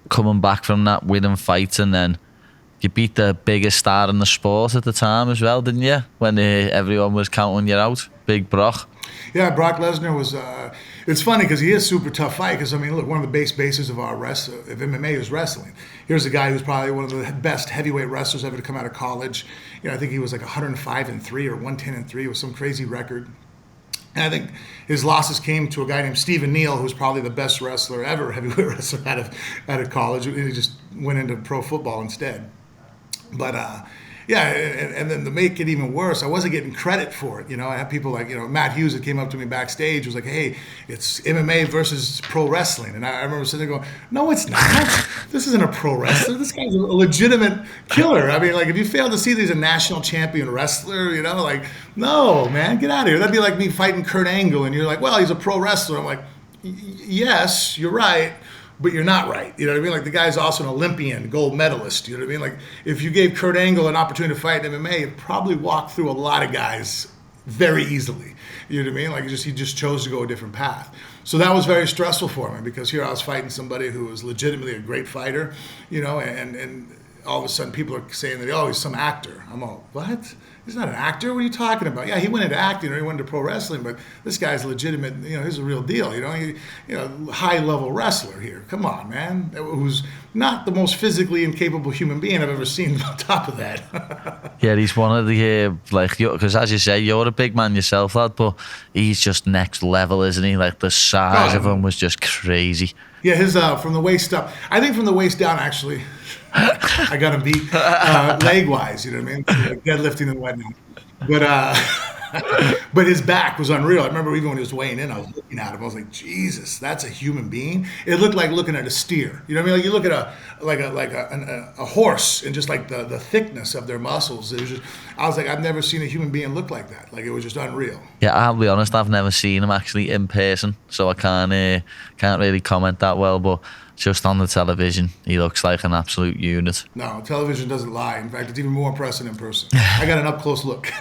coming back from that, winning fights, and then you beat the biggest star in the sport at the time as well, didn't you? When everyone was counting you out, Big Brock. Yeah, Brock Lesnar was. It's funny because he is a super tough fight. Because I mean, look, one of the bases of of MMA is wrestling. Here's a guy who's probably one of the best heavyweight wrestlers ever to come out of college. You know, I think he was like 105-3 or 110-3 with some crazy record. And I think his losses came to a guy named Stephen Neal, who's probably the best wrestler ever, heavyweight wrestler out of college. And he just went into pro football instead. But yeah, and then to make it even worse, I wasn't getting credit for it. You know, I had people like, Matt Hughes that came up to me backstage, was like, hey, it's MMA versus pro wrestling. And I remember sitting there going, no, it's not. This isn't a pro wrestler. This guy's a legitimate killer. I mean, like, if you fail to see that he's a national champion wrestler, like, no, man, get out of here. That'd be like me fighting Kurt Angle, and you're like, well, he's a pro wrestler. I'm like, yes, you're right. But you're not right. You know what I mean? Like, the guy's also an Olympian, gold medalist. You know what I mean? Like, if you gave Kurt Angle an opportunity to fight in MMA, he'd probably walk through a lot of guys very easily. You know what I mean? Like, he just chose to go a different path. So that was very stressful for me, because here I was fighting somebody who was legitimately a great fighter, and all of a sudden people are saying that, oh, he's some actor. I'm all, what? He's not an actor? What are you talking about? Yeah, he went into acting or he went into pro wrestling, but this guy's legitimate, he's a real deal, high-level wrestler here. Come on, man. Who's not the most physically incapable human being I've ever seen on top of that. Yeah, he's one of the, because as you say, you're a big man yourself, lad, but he's just next level, isn't he? Like, the size of him was just crazy. Yeah, his, from the waist up, I think from the waist down, actually, I got him beat leg-wise, you know what I mean? Like deadlifting and whatnot. But his back was unreal. I remember even when he was weighing in, I was looking at him. I was like, Jesus, that's a human being. It looked like looking at a steer. You know what I mean? Like, you look at a horse, and just like the thickness of their muscles. It was just, I was like, I've never seen a human being look like that. Like, it was just unreal. Yeah, I'll be honest, I've never seen him actually in person, so I can't really comment that well, but just on the television, he looks like an absolute unit. No, television doesn't lie. In fact, it's even more impressive in person. I got an up-close look.